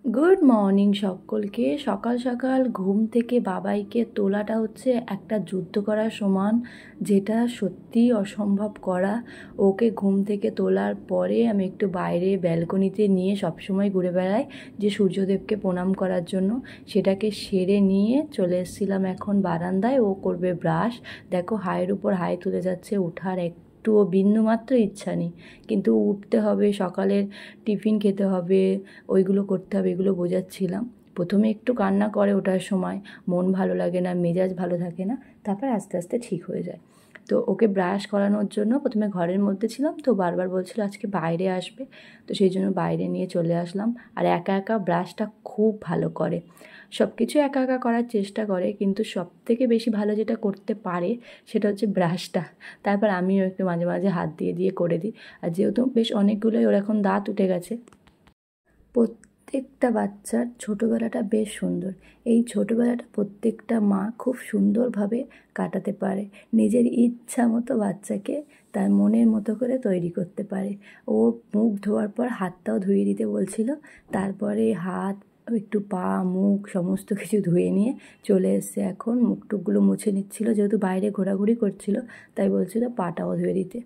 Good morning সকলকে। সকাল সকাল ঘুম থেকে বাবাইকে তোলাটা হচ্ছে একটা যুদ্ধ করার সমান, যেটা সত্যিই অসম্ভব করা। ওকে ঘুম থেকে তোলার পরে আমি একটু বাইরে ব্যালকনিতে নিয়ে সবসময় ঘুরে বেড়াই যে সূর্যদেবকে প্রণাম করার জন্য, সেটাকে সেরে নিয়ে চলে এসেছিলাম এখন বারান্দায়। ও করবে ব্রাশ। দেখো হাইয়ের উপর হাই তুলে যাচ্ছে, ওঠার একটুও বিন্দুমাত্র ইচ্ছা নেই, কিন্তু উঠতে হবে, সকালের টিফিন খেতে হবে, ওইগুলো করতে হবে, এগুলো বোঝাচ্ছিলাম। প্রথমে একটু কান্না করে ওঠার সময়, মন ভালো লাগে না, মেজাজ ভালো থাকে না, তারপর আস্তে আস্তে ঠিক হয়ে যায়। তো ওকে ব্রাশ করানোর জন্য প্রথমে ঘরের মধ্যে ছিলাম, তো বারবার বলছিল আজকে বাইরে আসবে, তো সেই জন্য বাইরে নিয়ে চলে আসলাম। আর একা একা ব্রাশটা খুব ভালো করে, সব কিছু একা একা করার চেষ্টা করে, কিন্তু সব থেকে বেশি ভালো যেটা করতে পারে সেটা হচ্ছে ব্রাশটা। তারপর আমিও একটু মাঝে মাঝে হাত দিয়ে দিয়ে করে দিই। আর যেহেতু বেশ অনেকগুলোই ওর এখন দাঁত উঠে গেছে। প্রত্যেকটা বাচ্চার ছোটোবেলাটা বেশ সুন্দর। এই ছোটোবেলাটা প্রত্যেকটা মা খুব সুন্দরভাবে কাটাতে পারে, নিজের ইচ্ছা মতো বাচ্চাকে তার মনের মতো করে তৈরি করতে পারে। ও মুখ ধোয়ার পর হাতটাও ধুয়ে দিতে বলছিল, তারপরে হাত, একটু পা, মুখ সমস্ত কিছু ধুয়ে নিয়ে চলে এসছে। এখন মুখ টুকগুলো মুছে নিচ্ছিল, যেহেতু বাইরে ঘোরাঘুরি করছিল তাই বলছিল পাটাও ধুয়ে দিতে।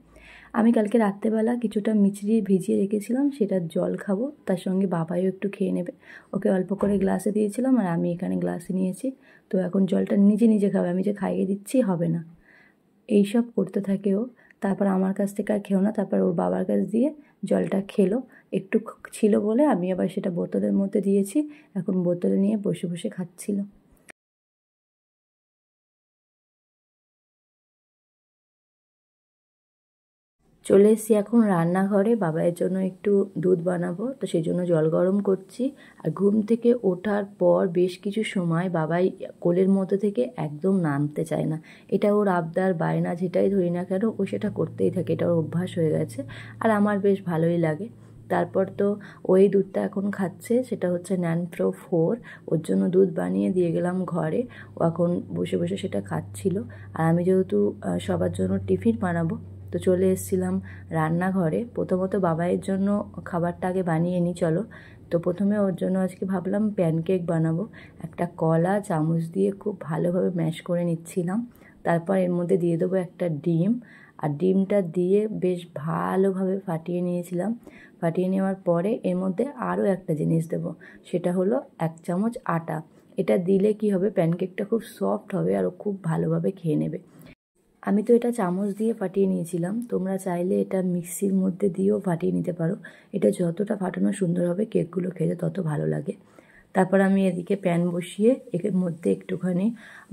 আমি কালকে রাত্রেবেলা কিছুটা মিচড়ি ভিজিয়ে রেখেছিলাম, সেটার জল খাবো, তার সঙ্গে বাবাইও একটু খেয়ে নেবে। ওকে অল্প করে গ্লাসে দিয়েছিলাম আর আমি এখানে গ্লাসে নিয়েছি। তো এখন জলটা নিজে নিজে খাবে, আমি যে খাইয়ে দিচ্ছি হবে না। এইসব করতে থাকে ও। তারপর আমার কাছ থেকে আর খেও না, তারপর ওর বাবার কাছ দিয়ে জলটা খেলো। একটু ছিল বলে আমি আবার সেটা বোতলের মধ্যে দিয়েছি, এখন বোতলে নিয়ে বসে বসে খাচ্ছিল। চলে এসেছি এখন রান্নাঘরে, বাবাইয়ের জন্য একটু দুধ বানাবো, তো সেই জন্য জল গরম করছি। আর ঘুম থেকে ওঠার পর বেশ কিছু সময় বাবাই কোলের মধ্যে থেকে একদম নামতে চায় না। এটা ওর আবদার, বায়না, যেটাই ধরি না কেন ও সেটা করতেই থাকে, এটা ওর অভ্যাস হয়ে গেছে। আর আমার বেশ ভালোই লাগে। তারপর তো ওই দুধটা এখন খাচ্ছে, সেটা হচ্ছে ন্যানপ্রো 4। ওর জন্য দুধ বানিয়ে দিয়ে গেলাম ঘরে, ও এখন বসে বসে সেটা খাচ্ছিল। আর আমি যেহেতু সবার জন্য টিফিন বানাবো, তো চলে এসেছিলাম রান্নাঘরে। প্রথমত বাবাইয়ের জন্য খাবারটা আগে বানিয়ে নিই চলো। তো প্রথমে ওর জন্য আজকে ভাবলাম প্যানকেক বানাবো। একটা কলা চামচ দিয়ে খুব ভালোভাবে ম্যাশ করে নিচ্ছিলাম। তারপর এর মধ্যে দিয়ে দেবো একটা ডিম, আর ডিমটা দিয়ে বেশ ভালোভাবে ফাটিয়ে নিয়েছিলাম। ফাটিয়ে নেওয়ার পরে এর মধ্যে আরও একটা জিনিস দেবো, সেটা হলো 1 চামচ আটা। এটা দিলে কি হবে, প্যানকেকটা খুব সফট হবে আর ও খুব ভালোভাবে খেয়ে নেবে। আমি তো এটা চামচ দিয়ে ফাটিয়ে নিয়েছিলাম, তোমরা চাইলে এটা মিক্সির মধ্যে দিয়েও ফাটিয়ে নিতে পারো। এটা যতটা ফাটানো সুন্দর হবে কেকগুলো খেতে তত ভালো লাগে। তারপর আমি এদিকে প্যান বসিয়ে এর মধ্যে একটুখানি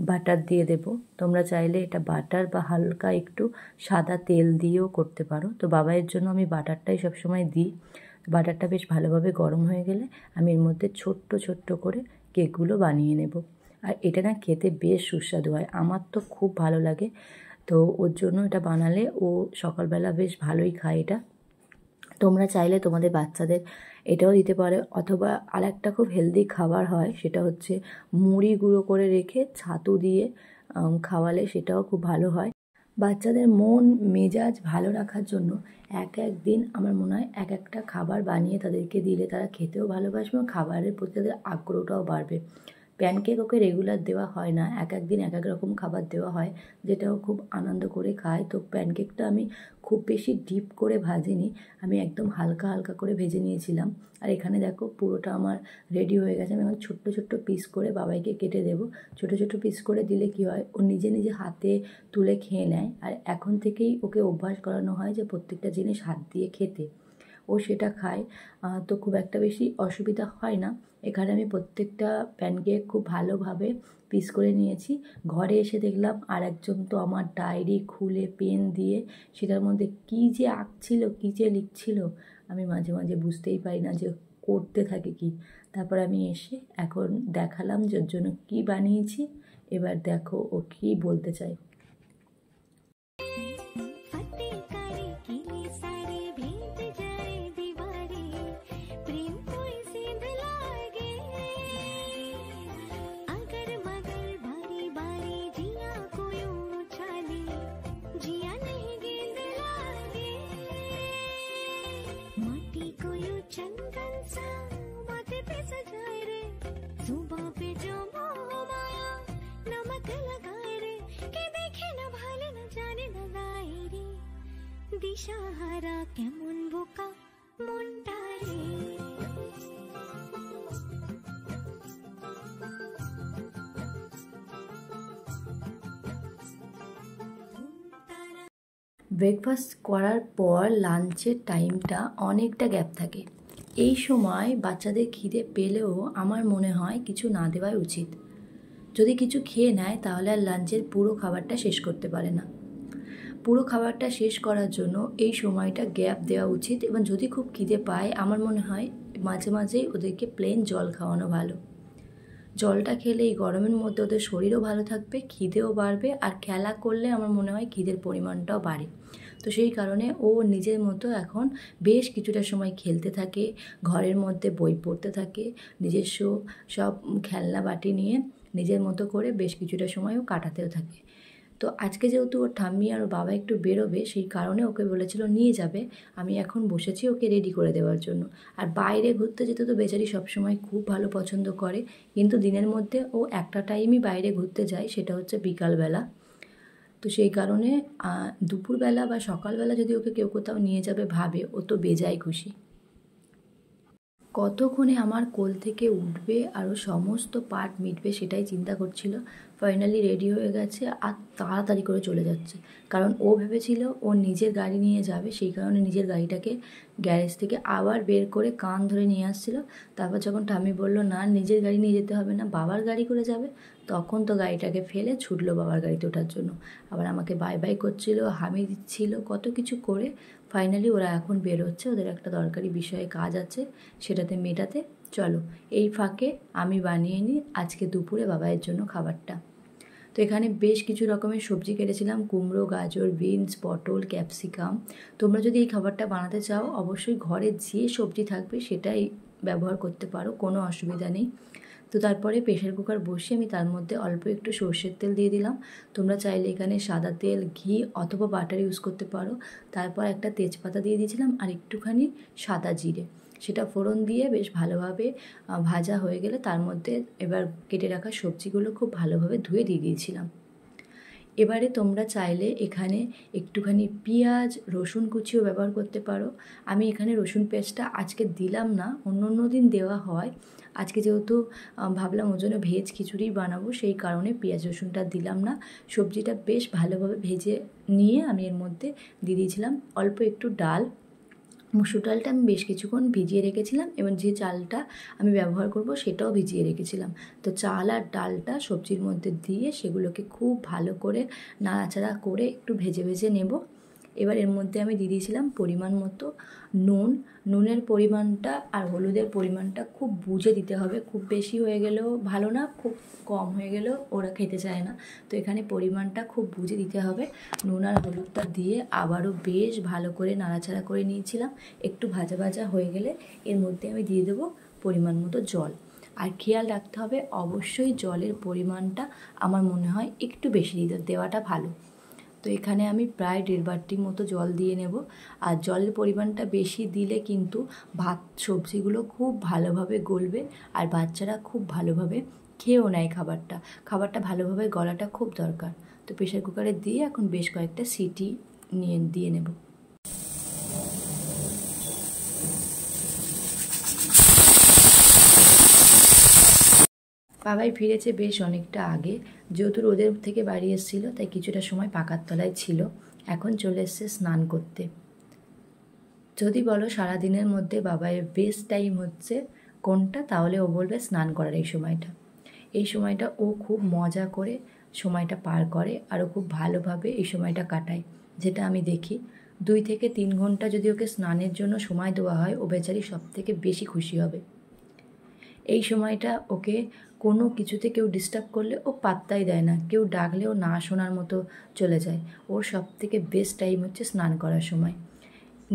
বাটার দিয়ে দেব। তোমরা চাইলে এটা বাটার বা হালকা একটু সাদা তেল দিয়েও করতে পারো। তো বাবাইয়ের জন্য আমি বাটারটাই সবসময় দিই। বাটারটা বেশ ভালোভাবে গরম হয়ে গেলে আমি এর মধ্যে ছোট্ট ছোট্ট করে কেকগুলো বানিয়ে নেব। আর এটা না খেতে বেশ সুস্বাদু হয়, আমার তো খুব ভালো লাগে। তো ওর জন্য এটা বানালে ও সকালবেলা বেশ ভালোই খায় এটা। তোমরা চাইলে তোমাদের বাচ্চাদের এটাও দিতে পারো, অথবা আরেকটা খুব হেলদি খাবার হয়, সেটা হচ্ছে মুড়ি গুঁড়ো করে রেখে ছাতু দিয়ে খাওয়ালে সেটাও খুব ভালো হয়। বাচ্চাদের মন মেজাজ ভালো রাখার জন্য এক এক দিন আমার মনে হয় এক একটা খাবার বানিয়ে তাদেরকে দিলে তারা খেতেও ভালোবাসবে এবং খাবারের প্রতি তাদের আগ্রহটাও বাড়বে। প্যানকেক ওকে রেগুলার দেওয়া হয় না, এক এক দিন এক এক রকম খাবার দেওয়া হয়, যেটাও খুব আনন্দ করে খায়। তো প্যানকেকটা আমি খুব বেশি ডিপ করে ভাজিনি, আমি একদম হালকা হালকা করে ভেজে নিয়েছিলাম। আর এখানে দেখো পুরোটা আমার রেডি হয়ে গেছে। আমি এখন ছোট্ট ছোট্ট পিস করে বাবাইকে কেটে দেবো। ছোটো ছোটো পিস করে দিলে কি হয়, ও নিজে নিজে হাতে তুলে খেয়ে নেয়। আর এখন থেকেই ওকে অভ্যাস করানো হয় যে প্রত্যেকটা জিনিস হাত দিয়ে খেতে, ও সেটা খায়। তো খুব একটা বেশি অসুবিধা হয় না। এখানে আমি প্রত্যেকটা প্যানকেক খুব ভালোভাবে পিস করে নিয়েছি। ঘরে এসে দেখলাম আর একজন তো আমার ডায়েরি খুলে পেন দিয়ে সেটার মধ্যে কী যে আঁকছিল, কী যে লিখছিল, আমি মাঝে মাঝে বুঝতেই পারি না যে করতে থাকে কি। তারপর আমি এসে এখন দেখালাম যে ওর জন্য কী বানিয়েছি। এবার দেখো ও কী বলতে চায়। দিশাহারা কেমন বোকা মনটা রে। ব্রেকফাস্ট করার পর লাঞ্চের টাইমটা অনেকটা গ্যাপ থাকে। এই সময় বাচ্চাদের খিদে পেলেও আমার মনে হয় কিছু না দেওয়াই উচিত। যদি কিছু খেয়ে নেয় তাহলে আর লাঞ্চের পুরো খাবারটা শেষ করতে পারে না। পুরো খাবারটা শেষ করার জন্য এই সময়টা গ্যাপ দেওয়া উচিত, এবং যদি খুব খিদে পায় আমার মনে হয় মাঝে মাঝেই ওদেরকে প্লেন জল খাওয়ানো ভালো। জলটা খেলে এই গরমের মধ্যে ওদের শরীরও ভালো থাকবে, খিদেও বাড়বে, আর খেলা করলে আমার মনে হয় খিদের পরিমাণটাও বাড়ে। তো সেই কারণে ও নিজের মতো এখন বেশ কিছুটা সময় খেলতে থাকে, ঘরের মধ্যে বই পড়তে থাকে, নিজস্ব সব খেলনা বাটি নিয়ে নিজের মতো করে বেশ কিছুটা সময়ও কাটাতেও থাকে। তো আজকে যেহেতু ওর ঠাম্মি আর ওর বাবা একটু বেরোবে, সেই কারণে ওকে বলেছিল নিয়ে যাবে। আমি এখন বসেছি ওকে রেডি করে দেওয়ার জন্য। আর বাইরে ঘুরতে যেতে তো বেচারি সবসময় খুব ভালো পছন্দ করে, কিন্তু দিনের মধ্যে ও একটা টাইমই বাইরে ঘুরতে যায়, সেটা হচ্ছে বিকালবেলা। তো সেই কারণে দুপুরবেলা বা সকালবেলা যদি ওকে কেউ কোথাও নিয়ে যাবে ভাবে, ও তো বেজায় খুশি। কতক্ষণে আমার কোল থেকে উঠবে আর ও সমস্ত পার্ট মিটবে সেটাই চিন্তা করছিল। ফাইনালি রেডি হয়ে গেছে আর তাড়াতাড়ি করে চলে যাচ্ছে, কারণ ও ভেবেছিল ও নিজের গাড়ি নিয়ে যাবে, সেই কারণে নিজের গাড়িটাকে গ্যারেজ থেকে আবার বের করে কান ধরে নিয়ে আসছিল। তারপর যখন ঠাম্মি বলল না নিজের গাড়ি নিয়ে যেতে হবে না, বাবার গাড়ি করে যাবে, তখন তো গাড়িটাকে ফেলে ছুটলো বাবার গাড়িতে ওঠার জন্য। আবার আমাকে বাই বাই করছিল, হামি দিচ্ছিল, কত কিছু করে ফাইনালি ওরা এখন বেরোচ্ছে। ওদের একটা দরকারি বিষয়ে কাজ আছে, সেটাতে মেটাতে। চলো এই ফাঁকে আমি বানিয়ে নিই আজকে দুপুরে বাবাইয়ের জন্য খাবারটা। তো এখানে বেশ কিছু রকমের সবজি কেটেছিলাম, কুমড়ো, গাজর, বিনস, পটল, ক্যাপসিকাম। তোমরা যদি এই খাবারটা বানাতে চাও অবশ্যই ঘরে যে সবজি থাকবে সেটাই ব্যবহার করতে পারো, কোনো অসুবিধা নেই। তো তারপরে প্রেশার কুকার বসিয়ে আমি তার মধ্যে অল্প একটু সর্ষের তেল দিয়ে দিলাম। তোমরা চাইলে এখানে সাদা তেল, ঘি অথবা বাটার ইউজ করতে পারো। তারপর একটা তেজপাতা দিয়ে দিয়েছিলাম আর একটুখানি সাদা জিরে, সেটা ফোড়ন দিয়ে বেশ ভালোভাবে ভাজা হয়ে গেলে তার মধ্যে এবার কেটে রাখা সবজিগুলো খুব ভালোভাবে ধুয়ে দিয়ে দিয়েছিলাম। এবারে তোমরা চাইলে এখানে একটুখানি পেঁয়াজ, রসুন কুচিও ব্যবহার করতে পারো। আমি এখানে রসুন পেস্টটা আজকে দিলাম না, অন্য দিন দেওয়া হয়। আজকে যেহেতু ভাবলাম ওর জন্য ভেজ খিচুড়ি বানাবো, সেই কারণে পেঁয়াজ রসুনটা দিলাম না। সবজিটা বেশ ভালোভাবে ভেজে নিয়ে আমি এর মধ্যে দিয়ে দিয়েছিলাম অল্প একটু ডাল। মুসুর ডালটা আমি বেশ কিছুক্ষণ ভিজিয়ে রেখেছিলাম, এবং যে চালটা আমি ব্যবহার করব সেটাও ভিজিয়ে রেখেছিলাম। তো চাল আর ডালটা সবজির মধ্যে দিয়ে সেগুলোকে খুব ভালো করে নাড়াচাড়া করে একটু ভেজে ভেজে নেব। এবার এর মধ্যে আমি দিয়ে দিয়েছিলাম পরিমাণ মতো নুন। নুনের পরিমাণটা আর হলুদের পরিমাণটা খুব বুঝে দিতে হবে, খুব বেশি হয়ে গেলেও ভালো না, খুব কম হয়ে গেলেও ওরা খেতে চায় না। তো এখানে পরিমাণটা খুব বুঝে দিতে হবে। নুন আর হলুদটা দিয়ে আবারও বেশ ভালো করে নাড়াচাড়া করে নিয়েছিলাম। একটু ভাজা ভাজা হয়ে গেলে এর মধ্যে আমি দিয়ে দেবো পরিমাণ মতো জল। আর খেয়াল রাখতে হবে অবশ্যই জলের পরিমাণটা আমার মনে হয় একটু বেশি দেওয়াটা ভালো। তো এখানে আমি প্রায় 1.5 বাটি মতো জল দিয়ে নেব। আর জলের পরিমাণটা বেশি দিলে কিন্তু ভাত সবজিগুলো খুব ভালোভাবে গলবে, আর বাচ্চারা খুব ভালোভাবে খেয়েও নেয় খাবারটা। খাবারটা ভালোভাবে গলাটা খুব দরকার। তো প্রেশার কুকারে দিয়ে এখন বেশ কয়েকটা সিটি দিয়ে নেব। বাবাই ফিরেছে বেশ অনেকটা আগে, যেহেতু রোদের থেকে বাড়ি এসেছিলো তাই কিছুটা সময় পাকার তলায় ছিল। এখন চলে এসছে স্নান করতে। যদি বলো সারাদিনের মধ্যে বাবাইয়ের বেস্ট টাইম হচ্ছে কোনটা, তাহলে ও বলবে স্নান করার এই সময়টা। এই সময়টা ও খুব মজা করে সময়টা পার করে, আর ও খুব ভালোভাবে এই সময়টা কাটায়, যেটা আমি দেখি। 2 থেকে 3 ঘন্টা যদি ওকে স্নানের জন্য সময় দেওয়া হয় ও বেচারি সব থেকে বেশি খুশি হবে। এই সময়টা ওকে কোনো কিছুতে কেউ ডিস্টার্ব করলে ও পাত্তাই দেয় না, কেউ ডাকলেও না শোনার মতো চলে যায়। ওর সব থেকে বেস্ট টাইম হচ্ছে স্নান করার সময়।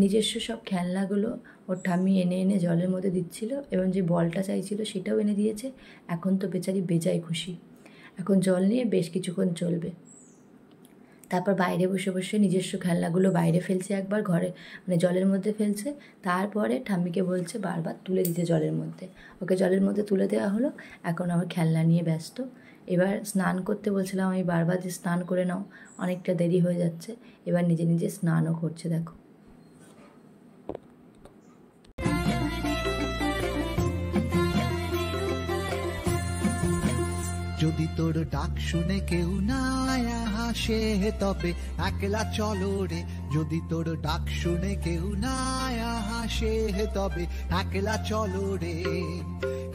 নিজস্ব সব খেলনাগুলো ওর ঠাম্মি এনে এনে জলের মধ্যে দিচ্ছিল, এবং যে বলটা চাইছিল সেটাও এনে দিয়েছে। এখন তো বেচারি বেজায় খুশি, এখন জল নিয়ে বেশ কিছুক্ষণ চলবে। তারপর বাইরে বসে বসে নিজস্ব খেলনাগুলো বাইরে ফেলছে, একবার ঘরে মানে জলের মধ্যে ফেলছে। তারপরে ঠাম্মিকে বলছে বারবার তুলে দিতে জলের মধ্যে। ওকে জলের মধ্যে তুলে দেওয়া হলো, এখন আবার খেলনা নিয়ে ব্যস্ত। এবার স্নান করতে বলছিলাম আমি বারবার, যে স্নান করে নাও, অনেকটা দেরি হয়ে যাচ্ছে। এবার নিজে নিজে স্নানও করছে, দেখো। যদি তোর ডাক শুনে কেউ না হাসে তবে একলা চলো রে, যদি তোর ডাক শুনে কেউ না হাসে তবে একলা চলো রে,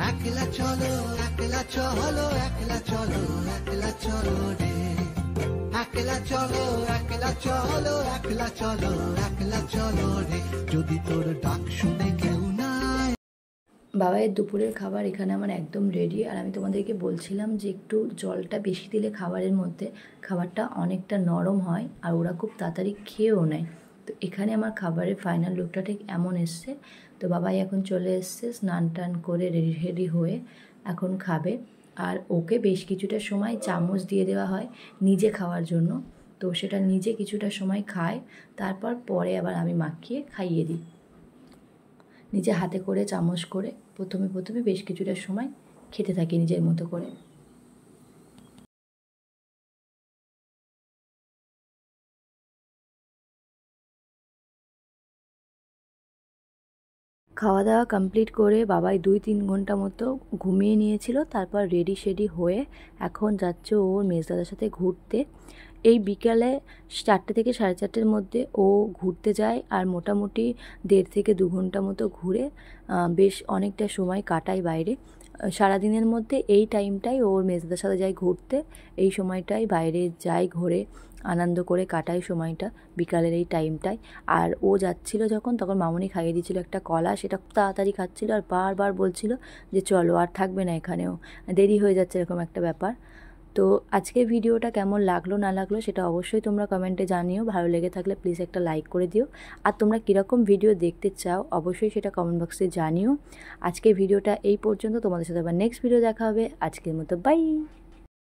একলা চলো, একলা চলো, একলা চলো, একলা চলো রে, একলা চলো, একলা চলো, একলা চলো, একলা চলো রে, যদি তোর ডাক শুনে কেউ না। বাবাইয়ের দুপুরের খাবার এখানে আমার একদম রেডি। আর আমি তোমাদেরকে বলছিলাম যে একটু জলটা বেশি দিলে খাবারের মধ্যে খাবারটা অনেকটা নরম হয় আর ওরা খুব তাড়াতাড়ি খেয়েও নেয়। তো এখানে আমার খাবারের ফাইনাল লুকটা ঠিক এমন এসছে। তো বাবাই এখন চলে এসছে স্নান টান করে রেডি হয়ে এখন খাবে। আর ওকে বেশ কিছুটা সময় চামচ দিয়ে দেওয়া হয় নিজে খাওয়ার জন্য, তো সেটা নিজে কিছুটা সময় খায়, তারপর পরে আবার আমি মাখিয়ে খাইয়ে দিই। নিজে হাতে করে চামচ করে প্রথমে বেশ কিছুটা সময় খেতে থাকি নিজের মতো করে। খাওয়া দাওয়া কমপ্লিট করে বাবাই 2-3 ঘন্টা মতো ঘুমিয়ে নিয়েছিল। তারপর রেডি শেডি হয়ে এখন যাচ্ছে ওর মেজদাদার সাথে ঘুরতে। এই বিকালে 4টে থেকে 4:30-এর মধ্যে ও ঘুরতে যায় আর মোটামুটি 1.5 থেকে 2 ঘন্টা মতো ঘুরে বেশ অনেকটা সময় কাটায় বাইরে। সারাদিনের মধ্যে এই টাইমটাই ওর মেজদাদার সাথে যায় ঘুরতে, এই সময়টাই বাইরে যায়, ঘোরে, আনন্দ করে কাটায় সময়টা, বিকালের এই টাইমটায়। আর ও যাচ্ছিল যখন, তখন মামুনি খাইয়ে দিয়েছিল একটা কলা, সেটা খুব তাড়াতাড়ি খাচ্ছিল আর বারবার বলছিল যে চলো আর থাকবে না এখানেও, দেরি হয়ে যাচ্ছে, এরকম একটা ব্যাপার। তো আজকের ভিডিওটা কেমন লাগলো না লাগলো সেটা অবশ্যই তোমরা কমেন্টে জানিও। ভালো লেগে থাকলে প্লিজ একটা লাইক করে দিও। আর তোমরা কীরকম ভিডিও দেখতে চাও অবশ্যই সেটা কমেন্ট বক্সে জানিও। আজকের ভিডিওটা এই পর্যন্ত, তোমাদের সাথে আবার নেক্সট ভিডিও দেখা হবে। আজকের মতো বাই।